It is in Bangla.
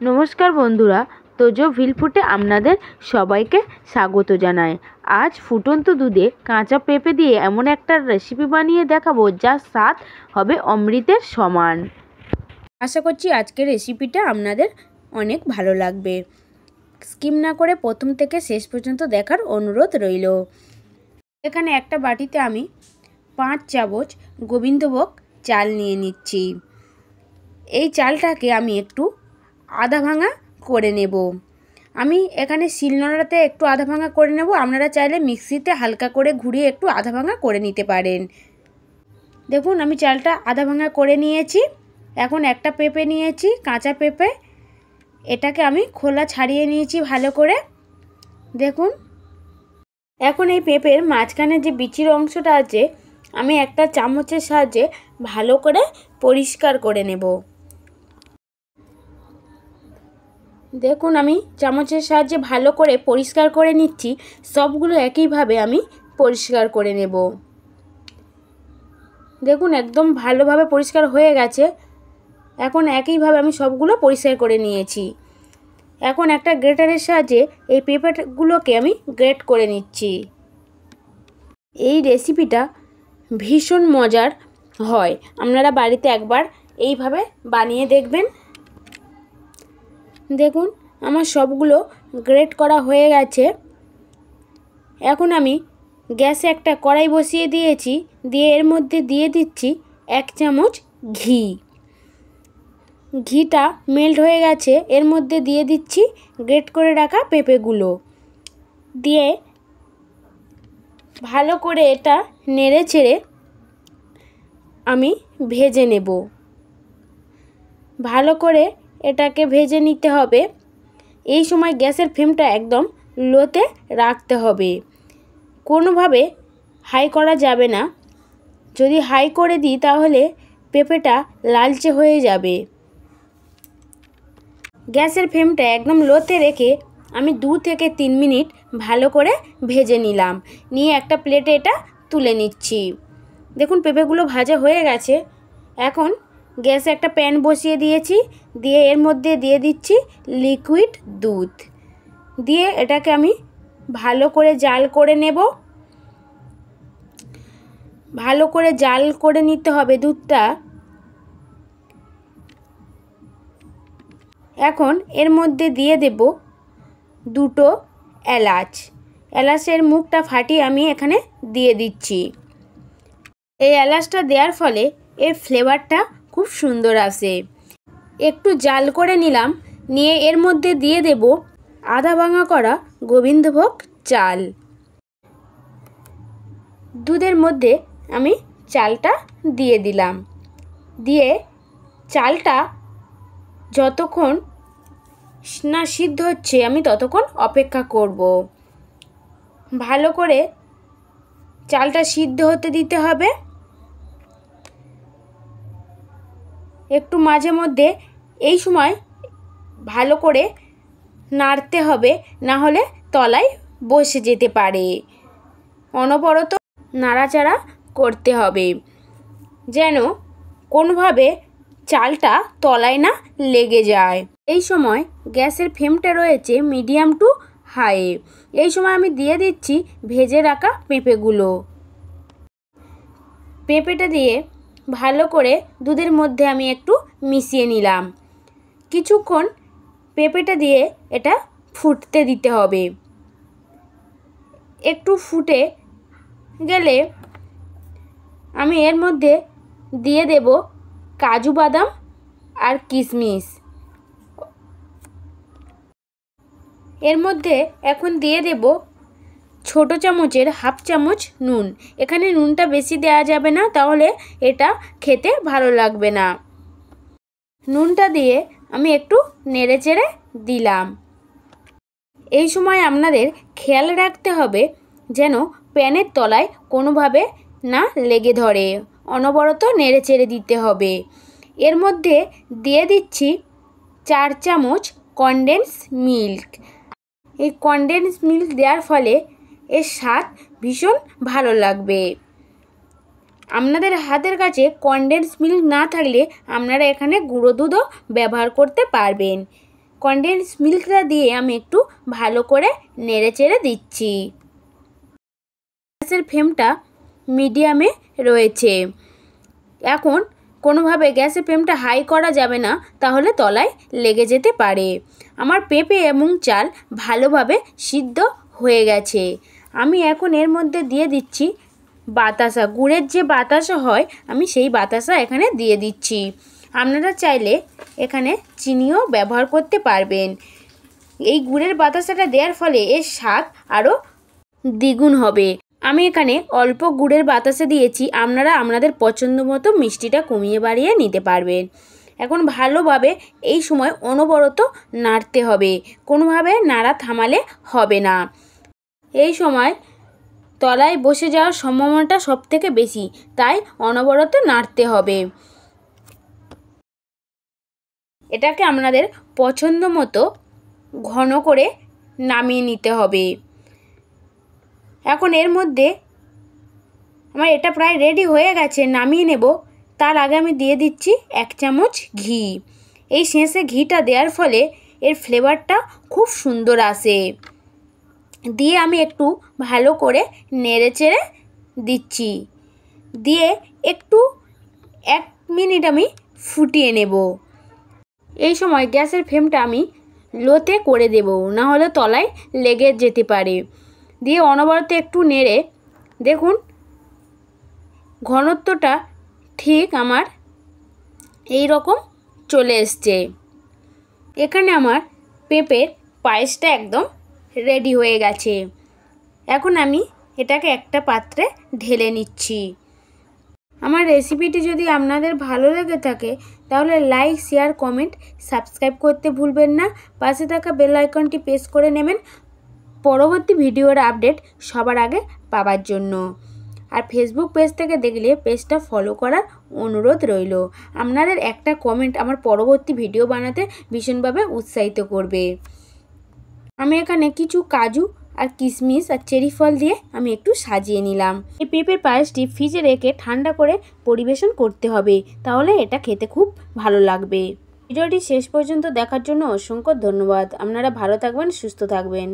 নমস্কার বন্ধুরা, তোজো ভিল ফুটে আপনাদের সবাইকে স্বাগত জানাই। আজ ফুটন্ত দুধে কাঁচা পেঁপে দিয়ে এমন একটা রেসিপি বানিয়ে দেখাবো যার স্বাদ হবে অমৃতের সমান। আশা করছি আজকের রেসিপিটা আপনাদের অনেক ভালো লাগবে। স্কিপ না করে প্রথম থেকে শেষ পর্যন্ত দেখার অনুরোধ রইল। এখানে একটা বাটিতে আমি 5 চামচ গোবিন্দভোগ চাল নিয়ে নিচ্ছি। এই চালটাকে আমি একটু আধা ভাঙা করে নেব। আমি এখানে শিলনোড়াতে একটু আধা ভাঙা করে নেব, আপনারা চাইলে মিক্সিতে হালকা করে ঘুরিয়ে একটু আধা ভাঙা করে নিতে পারেন। দেখুন আমি চালটা আধা ভাঙা করে নিয়েছি। এখন একটা পেঁপে নিয়েছি, কাঁচা পেঁপে, এটাকে আমি খোলা ছাড়িয়ে নিয়েছি ভালো করে। দেখুন এখন এই পেঁপের মাঝখানে যে বিচির অংশটা আছে আমি একটা চামচের সাহায্যে ভালো করে পরিষ্কার করে নেব। দেখুন আমি চামচের সাহায্যে ভালো করে পরিষ্কার করে নিচ্ছি। সবগুলো একইভাবে আমি পরিষ্কার করে নেব। দেখুন একদম ভালোভাবে পরিষ্কার হয়ে গেছে। এখন একইভাবে আমি সবগুলো পরিষ্কার করে নিয়েছি। এখন একটা গ্রেটারের সাহায্যে এই পেঁপেগুলোকে আমি গ্রেট করে নিচ্ছি। এই রেসিপিটা ভীষণ মজার হয়, আপনারা বাড়িতে একবার এইভাবে বানিয়ে দেখবেন। দেখুন আমার সবগুলো গ্রেট করা হয়ে গেছে। এখন আমি গ্যাসে একটা কড়াই বসিয়ে দিয়েছি, দিয়ে এর মধ্যে দিয়ে দিচ্ছি 1 চামচ ঘি। ঘিটা মেল্ট হয়ে গেছে, এর মধ্যে দিয়ে দিচ্ছি গ্রেট করে রাখা পেঁপেগুলো, দিয়ে ভালো করে এটা নেড়ে চেড়ে আমি ভেজে নেব। ভালো করে এটাকে ভেজে নিতে হবে। এই সময় গ্যাসের ফ্লেমটা একদম লোতে রাখতে হবে, কোনোভাবে হাই করা যাবে না। যদি হাই করে দিই তাহলে পেঁপেটা লালচে হয়ে যাবে। গ্যাসের ফ্লেমটা একদম লোতে রেখে আমি 2 থেকে 3 মিনিট ভালো করে ভেজে নিলাম। নিয়ে একটা প্লেটে এটা তুলে নিচ্ছি। দেখুন পেঁপেগুলো ভাজা হয়ে গেছে। এখন গ্যাসে একটা প্যান বসিয়ে দিয়েছি, দিয়ে এর মধ্যে দিয়ে দিচ্ছি লিকুইড দুধ, দিয়ে এটাকে আমি ভালো করে জাল করে নেব। ভালো করে জাল করে নিতে হবে দুধটা। এখন এর মধ্যে দিয়ে দেব 2টো এলাচ। এলাচের মুখটা ফাটিয়ে আমি এখানে দিয়ে দিচ্ছি। এই এলাচটা দেওয়ার ফলে এর ফ্লেভারটা খুব সুন্দর আসে। একটু জাল করে নিলাম, নিয়ে এর মধ্যে দিয়ে দেব আধা ভাঙা করা গোবিন্দভোগ চাল। দুধের মধ্যে আমি চালটা দিয়ে দিলাম, দিয়ে চালটা যতক্ষণ না সিদ্ধ হচ্ছে আমি ততক্ষণ অপেক্ষা করব। ভালো করে চালটা সিদ্ধ হতে দিতে হবে। একটু মাঝে মধ্যে এই সময় ভালো করে নাড়তে হবে, না হলে তলায় বসে যেতে পারে। অনবরত নাড়াচাড়া করতে হবে যেন কোনোভাবে চালটা তলায় না লেগে যায়। এই সময় গ্যাসের ফ্লেমটা রয়েছে মিডিয়াম টু হাই। এই সময় আমি দিয়ে দিচ্ছি ভেজে রাখা পেঁপেগুলো। পেঁপেটা দিয়ে ভালো করে দুধের মধ্যে আমি একটু মিশিয়ে নিলাম। কিছুক্ষণ পেঁপেটা দিয়ে এটা ফুটতে দিতে হবে। একটু ফুটে গেলে আমি এর মধ্যে দিয়ে দেব কাজু বাদাম আর কিশমিশ। এর মধ্যে এখন দিয়ে দেব ছোট চামচের 1/2 চামচ নুন। এখানে নুনটা বেশি দেওয়া যাবে না, তাহলে এটা খেতে ভালো লাগবে না। নুনটা দিয়ে আমি একটু নেড়ে চেড়ে দিলাম। এই সময় আপনাদের খেয়াল রাখতে হবে যেন প্যানের তলায় কোনোভাবে না লেগে ধরে, অনবরত নেড়ে চেড়ে দিতে হবে। এর মধ্যে দিয়ে দিচ্ছি 4 চামচ কনডেন্স মিল্ক। এই কনডেন্স মিল্ক দেওয়ার ফলে এর স্বাদ ভীষণ ভালো লাগবে। আপনাদের হাতের কাছে কনডেন্স মিল্ক না থাকলে আপনারা এখানে গুঁড়ো দুধও ব্যবহার করতে পারবেন। কনডেন্স মিল্কটা দিয়ে আমি একটু ভালো করে নেড়ে চেড়ে দিচ্ছি। গ্যাসের ফ্লেমটা মিডিয়ামে রয়েছে। এখন কোনোভাবে গ্যাসের ফ্লেমটা হাই করা যাবে না, তাহলে তলায় লেগে যেতে পারে। আমার পেঁপে এবং চাল ভালোভাবে সিদ্ধ হয়ে গেছে। আমি এখন এর মধ্যে দিয়ে দিচ্ছি বাতাসা, গুড়ের যে বাতাসা হয় আমি সেই বাতাসা এখানে দিয়ে দিচ্ছি। আপনারা চাইলে এখানে চিনিও ব্যবহার করতে পারবেন। এই গুড়ের বাতাসাটা দেওয়ার ফলে এর স্বাদ আরও দ্বিগুণ হবে। আমি এখানে অল্প গুড়ের বাতাসা দিয়েছি, আপনারা আপনাদের পছন্দ মতো মিষ্টিটা কমিয়ে বাড়িয়ে নিতে পারবেন। এখন ভালোভাবে এই সময় অনবরত নাড়তে হবে, কোনোভাবে নাড়া থামালে হবে না। এই সময় তলায় বসে যাওয়ার সম্ভাবনাটা সবথেকে বেশি, তাই অনবরত নাড়তে হবে। এটাকে আপনাদের পছন্দ মতো ঘন করে নামিয়ে নিতে হবে। এখন এর মধ্যে আমার এটা প্রায় রেডি হয়ে গেছে, নামিয়ে নেব। তার আগে আমি দিয়ে দিচ্ছি 1 চামচ ঘি। এই শেষে ঘিটা দেওয়ার ফলে এর ফ্লেভারটা খুব সুন্দর আসে। দিয়ে আমি একটু ভালো করে নেড়ে চেড়ে দিচ্ছি। দিয়ে একটু 1 মিনিট আমি ফুটিয়ে নেব। এই সময় গ্যাসের ফ্লেমটা আমি লোতে করে দেব, না হলে তলায় লেগে যেতে পারে। দিয়ে অনবরত একটু নেড়ে দেখুন ঘনত্বটা ঠিক আমার এই রকম চলে এসছে। এখানে আমার পেঁপের পায়েসটা একদম রেডি হয়ে গেছে। এখন আমি এটাকে একটা পাত্রে ঢেলে নিচ্ছি। আমার রেসিপিটি যদি আপনাদের ভালো লেগে থাকে তাহলে লাইক, শেয়ার, কমেন্ট, সাবস্ক্রাইব করতে ভুলবেন না। পাশে থাকা বেল আইকনটি প্রেস করে নেবেন পরবর্তী ভিডিওর আপডেট সবার আগে পাওয়ার জন্য। আর ফেসবুক পেজ থেকে দেখলে পেজটা ফলো করার অনুরোধ রইল। আপনাদের একটা কমেন্ট আমার পরবর্তী ভিডিও বানাতে ভীষণভাবে উৎসাহিত করবে। আমি এখানে কিছু কাজু আর কিশমিশ আর চেরি ফল দিয়ে আমি একটু সাজিয়ে নিলাম। এই পেঁপের পায়েসটি ফ্রিজে রেখে ঠান্ডা করে পরিবেশন করতে হবে, তাহলে এটা খেতে খুব ভালো লাগবে। ভিডিওটি শেষ পর্যন্ত দেখার জন্য অসংখ্য ধন্যবাদ। আপনারা ভালো থাকবেন, সুস্থ থাকবেন।